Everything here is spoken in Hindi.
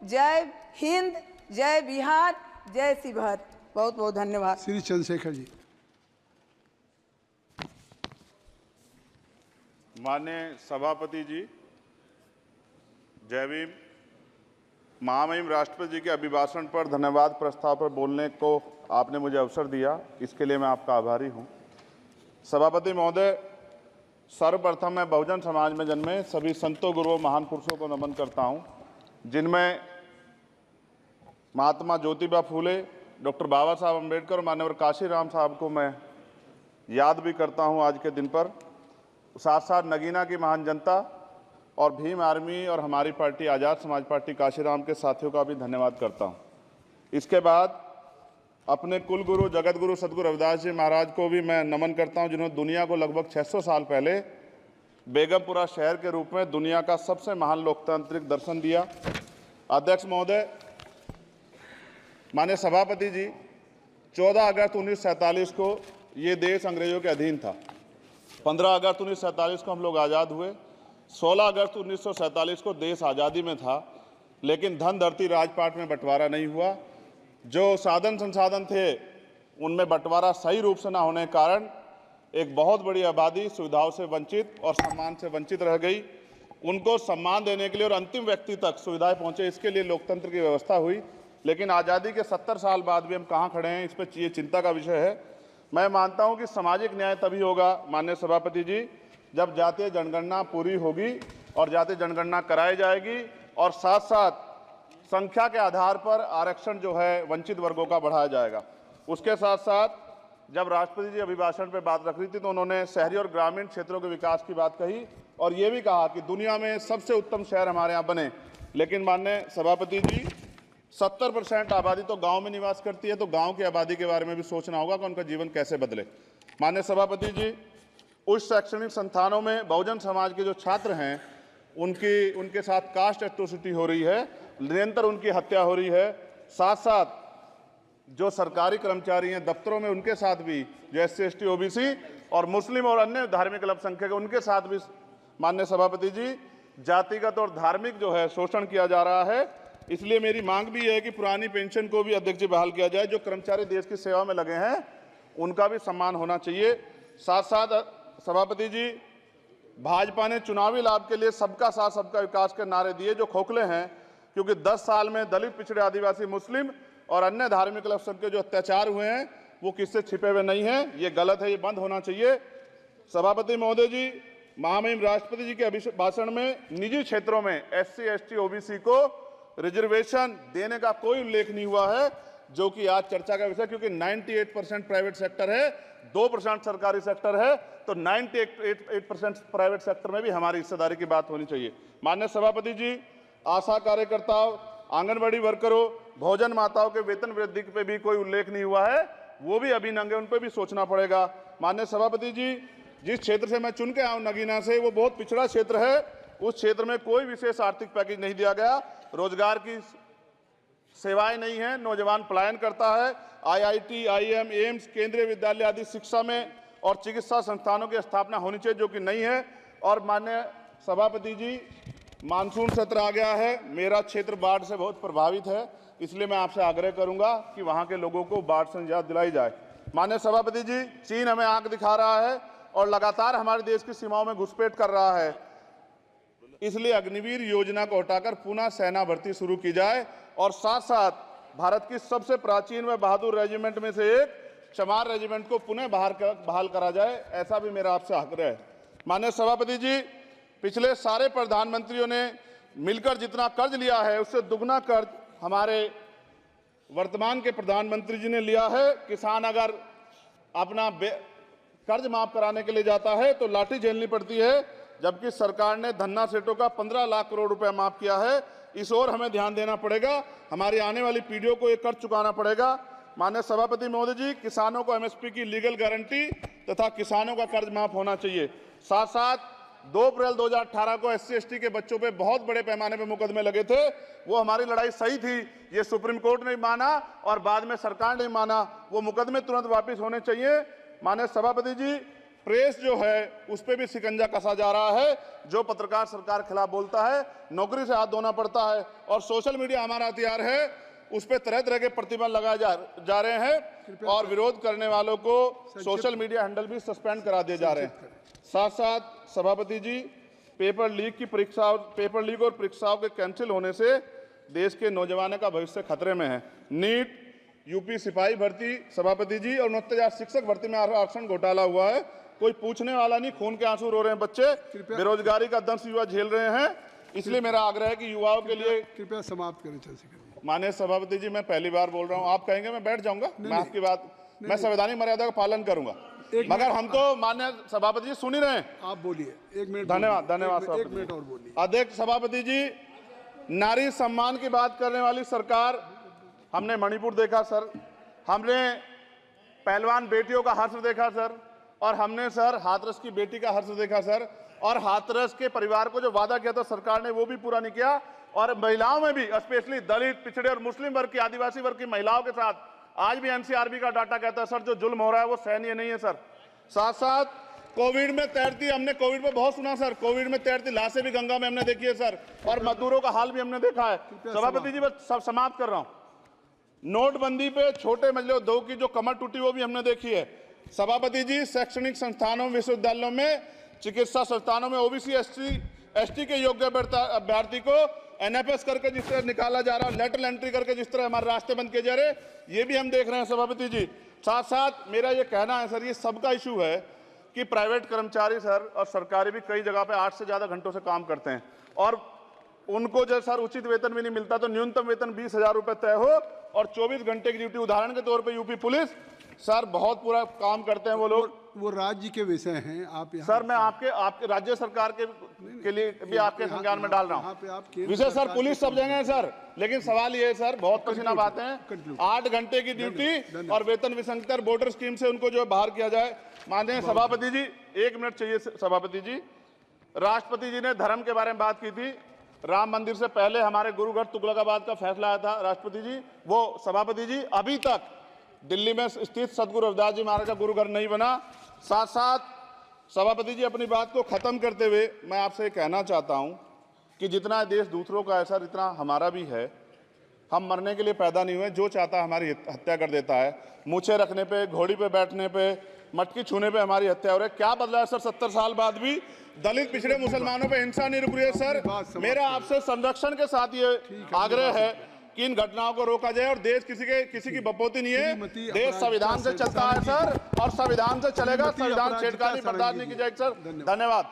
जय हिंद, जय बिहार, जय शिवहर। बहुत बहुत धन्यवाद। श्री चंद्रशेखर जी। माननीय सभापति जी, जय भीम। महामहिम राष्ट्रपति जी के अभिभाषण पर धन्यवाद प्रस्ताव पर बोलने को आपने मुझे अवसर दिया, इसके लिए मैं आपका आभारी हूं। सभापति महोदय, सर्वप्रथम मैं बहुजन समाज में जन्मे सभी संतों, गुरुओं, महान पुरुषों को नमन करता हूं, जिनमें महात्मा ज्योतिबा फूले, डॉक्टर बाबा साहब अम्बेडकर और मान्यवर काशीराम साहब को मैं याद भी करता हूं आज के दिन पर। साथ साथ नगीना की महान जनता और भीम आर्मी और हमारी पार्टी आज़ाद समाज पार्टी काशीराम के साथियों का भी धन्यवाद करता हूं। इसके बाद अपने कुल गुरु जगत गुरु सदगुरु रविदास जी महाराज को भी मैं नमन करता हूं, जिन्होंने दुनिया को लगभग 600 साल पहले बेगमपुरा शहर के रूप में दुनिया का सबसे महान लोकतांत्रिक दर्शन दिया। अध्यक्ष महोदय, माननीय सभापति जी, 14 अगस्त 1947 को ये देश अंग्रेजों के अधीन था। 15 अगस्त 1947 को हम लोग आज़ाद हुए। 16 अगस्त 1947 को देश आज़ादी में था, लेकिन धन धरती राजपाट में बंटवारा नहीं हुआ। जो साधन संसाधन थे उनमें बंटवारा सही रूप से न होने के कारण एक बहुत बड़ी आबादी सुविधाओं से वंचित और सम्मान से वंचित रह गई। उनको सम्मान देने के लिए और अंतिम व्यक्ति तक सुविधाएं पहुंचे, इसके लिए लोकतंत्र की व्यवस्था हुई। लेकिन आज़ादी के 70 साल बाद भी हम कहाँ खड़े हैं, इस पर ये चिंता का विषय है। मैं मानता हूं कि सामाजिक न्याय तभी होगा माननीय सभापति जी, जब जातीय जनगणना पूरी होगी और जातीय जनगणना कराई जाएगी और साथ साथ संख्या के आधार पर आरक्षण जो है वंचित वर्गों का बढ़ाया जाएगा। उसके साथ साथ जब राष्ट्रपति जी अभिभाषण पे बात रख रही थी तो उन्होंने शहरी और ग्रामीण क्षेत्रों के विकास की बात कही और ये भी कहा कि दुनिया में सबसे उत्तम शहर हमारे यहाँ बने। लेकिन माननीय सभापति जी, 70% आबादी तो गांव में निवास करती है, तो गांव की आबादी के बारे में भी सोचना होगा कि उनका जीवन कैसे बदले। माननीय सभापति जी, उच्च शैक्षणिक संस्थानों में बहुजन समाज के जो छात्र हैं उनके साथ कास्ट एट्रोसिटी हो रही है, निरंतर उनकी हत्या हो रही है। साथ साथ जो सरकारी कर्मचारी हैं दफ्तरों में, उनके साथ भी जो SC ST OBC और मुस्लिम और अन्य धार्मिक अल्पसंख्यक, उनके साथ भी माननीय सभापति जी जातिगत और धार्मिक जो है शोषण किया जा रहा है। इसलिए मेरी मांग भी है कि पुरानी पेंशन को भी अध्यक्ष जी बहाल किया जाए। जो कर्मचारी देश की सेवा में लगे हैं उनका भी सम्मान होना चाहिए। साथ साथ सभापति जी, भाजपा ने चुनावी लाभ के लिए सबका साथ सबका विकास के नारे दिए जो खोखले हैं, क्योंकि 10 साल में दलित, पिछड़े, आदिवासी, मुस्लिम और अन्य धार्मिक अल्पसंख्यक के जो अत्याचार हुए हैं वो किससे छिपे हुए नहीं हैं। ये गलत है, ये बंद होना चाहिए। सभापति महोदय जी, महामहिम राष्ट्रपति जी के भाषण में निजी क्षेत्रों में SC ST OBC को रिजर्वेशन देने का कोई उल्लेख नहीं हुआ है, जो कि आज चर्चा का विषय, क्योंकि 98% प्राइवेट सेक्टर है, 2% सरकारी सेक्टर है, तो 98% प्राइवेट सेक्टर में भी हमारी हिस्सेदारी की बात होनी चाहिए। माननीय सभापति जी, आशा कार्यकर्ताओं, आंगनबाड़ी वर्करों, भोजन माताओं के वेतन वृद्धि पे भी कोई उल्लेख नहीं हुआ है, वो भी अभी नंगे, उन पर भी सोचना पड़ेगा। माननीय सभापति जी, जिस क्षेत्र से मैं चुन के आऊँ नगीना से, वो बहुत पिछड़ा क्षेत्र है। उस क्षेत्र में कोई विशेष आर्थिक पैकेज नहीं दिया गया, रोजगार की सेवाएं नहीं है, नौजवान पलायन करता है। IIT, IIM, एम्स, केंद्रीय विद्यालय आदि शिक्षा में और चिकित्सा संस्थानों की स्थापना होनी चाहिए, जो कि नहीं है। और माननीय सभापति जी, मानसून सत्र आ गया है, मेरा क्षेत्र बाढ़ से बहुत प्रभावित है, इसलिए मैं आपसे आग्रह करूंगा कि वहां के लोगों को बाढ़ से निजात दिलाई जाए। माननीय सभापति जी, चीन हमें आंख दिखा रहा है और लगातार हमारे देश की सीमाओं में घुसपैठ कर रहा है, इसलिए अग्निवीर योजना को हटाकर पुनः सेना भर्ती शुरू की जाए और साथ साथ भारत की सबसे प्राचीन व बहादुर रेजिमेंट में से एक चमार रेजिमेंट को पुनः बहाल करा जाए, ऐसा भी मेरा आपसे आग्रह है। माननीय सभापति जी, पिछले सारे प्रधानमंत्रियों ने मिलकर जितना कर्ज लिया है उससे दुगना कर्ज हमारे वर्तमान के प्रधानमंत्री जी ने लिया है। किसान अगर अपना कर्ज माफ कराने के लिए जाता है तो लाठी झेलनी पड़ती है, जबकि सरकार ने धन्ना सेठों का 15 लाख करोड़ रुपया माफ किया है। इस ओर हमें ध्यान देना पड़ेगा, हमारी आने वाली पीढ़ियों को ये कर्ज चुकाना पड़ेगा। माननीय सभापति महोदय जी, किसानों को MSP की लीगल गारंटी तथा किसानों का कर्ज माफ होना चाहिए। साथ साथ 2 अप्रैल 2018 को SC ST के बच्चों पे बहुत बड़े पैमाने पे मुकदमे लगे थे, वो हमारी लड़ाई सही थी, ये सुप्रीम कोर्ट ने माना और बाद में सरकार ने माना, वो मुकदमे तुरंत वापस होने चाहिए। माननीय सभापति जी, प्रेस जो है उस पर भी शिकंजा कसा जा रहा है। जो पत्रकार सरकार खिलाफ बोलता है नौकरी से हाथ धोना पड़ता है, और सोशल मीडिया हमारा हथियार है, उस पर तरह तरह के प्रतिबंध लगाए जा रहे हैं और विरोध करने वालों को सोशल मीडिया हैंडल भी सस्पेंड करा दिए जा रहे हैं। साथ साथ सभापति जी, पेपर लीक और परीक्षाओं के कैंसिल होने से देश के नौजवानों का भविष्य खतरे में है। नीट, यूपी सिपाही भर्ती सभापति जी और 69,000 शिक्षक भर्ती में आरक्षण घोटाला हुआ है, कोई पूछने वाला नहीं, खून के आंसू रो रहे हैं बच्चे, बेरोजगारी का दंश युवा झेल रहे हैं। इसलिए मेरा आग्रह है कि युवाओं के लिए कृपया समाप्त करें चंद्रशेखर। माननीय सभापति जी, मैं पहली बार बोल रहा हूं, आप कहेंगे मैं बैठ जाऊंगा, मैं आपकी बात, मैं संवैधानिक मर्यादा का पालन करूंगा, मगर हम तो माननीय सभापति जी सुन ही रहे हैं। आप बोलिए, 1 मिनट। धन्यवाद, धन्यवाद। 1 मिनट और बोलिए। अध्यक्ष सभापति जी, नारी सम्मान की बात करने वाली सरकार, हमने मणिपुर देखा सर, हमने पहलवान बेटियों का हर्ष देखा सर, और हमने सर हाथरस की बेटी का हर्ष देखा सर, और हाथरस के परिवार को जो वादा किया था सरकार ने वो भी पूरा नहीं किया। और महिलाओं में भी, स्पेशली दलित, पिछड़े और मुस्लिम वर्ग की, आदिवासी वर्ग की महिलाओं के साथ आज भी एनसीआरबी का डाटा कहता है सर जो जुल्म हो रहा है वो सहनीय नहीं है सर। साथ साथ कोविड में तैरती, हमने कोविड में बहुत सुना सर, कोविड में तैरती लाशें भी गंगा में हमने देखी है सर, और मजदूरों का हाल भी हमने देखा है। सभापति जी, बस सब समाप्त कर रहा हूं। नोटबंदी पे छोटे मजले उद्योग की जो कमर टूटी वो भी हमने देखी है। सभापति जी, शैक्षणिक संस्थानों, विश्वविद्यालयों में, चिकित्सा संस्थानों में ओबीसी एसटी के योग्य अभ्यर्थी को एनएफएस करके जिस तरह निकाला जा रहा है, लेटरल एंट्री करके जिस तरह हमारे रास्ते बंद किए जा रहे, ये भी हम देख रहे हैं सभापति जी। साथ साथ मेरा ये कहना है सर, ये सबका इशू है कि प्राइवेट कर्मचारी सर और सरकारी भी कई जगह पे 8 से ज्यादा घंटों से काम करते हैं, और उनको जो सर उचित वेतन भी नहीं मिलता, तो न्यूनतम वेतन 20,000 रुपए तय हो और 24 घंटे की ड्यूटी। उदाहरण के तौर पे यूपी पुलिस सर बहुत पूरा काम करते हैं वो लोग, वो राज्य के विषय हैं। आप सर मैं आपके राज्य सरकार के लिए भी आपके संज्ञान में डाल रहा हूँ विषय सर, पुलिस सब जगह है सर, लेकिन सवाल ये है सर, बहुत पसीना बातें हैं, 8 घंटे की ड्यूटी और वेतन विसंगति, बॉर्डर स्कीम से उनको जो बाहर किया जाए। माननीय सभापति जी, 1 मिनट चाहिए सभापति जी। राष्ट्रपति जी ने धर्म के बारे में बात की थी, राम मंदिर से पहले हमारे गुरुघर तुगलकाबाद का फैसला आया था राष्ट्रपति जी, वो सभापति जी अभी तक दिल्ली में स्थित सदगुरु रविदास जी महाराज का गुरुघर नहीं बना। साथ साथ सभापति जी, अपनी बात को खत्म करते हुए मैं आपसे कहना चाहता हूं कि जितना देश दूसरों का है सर, इतना हमारा भी है। हम मरने के लिए पैदा नहीं हुए, जो चाहता है हमारी हत्या कर देता है। मूछें रखने पे, घोड़ी पे बैठने पे, मटकी छूने पे हमारी हत्या हो रही है। क्या बदला है सर? 70 साल बाद भी दलित, पिछड़े, मुसलमानों पे हिंसा नहीं रुक रही है सर। मेरा आपसे संरक्षण के साथ ये आग्रह है कि इन घटनाओं को रोका जाए, और देश किसी की बपोती नहीं है, देश संविधान से चलता है सर, और संविधान से चलेगा। संविधान छेड़खानी बर्दाश्त नहीं की जाएगी सर। धन्यवाद।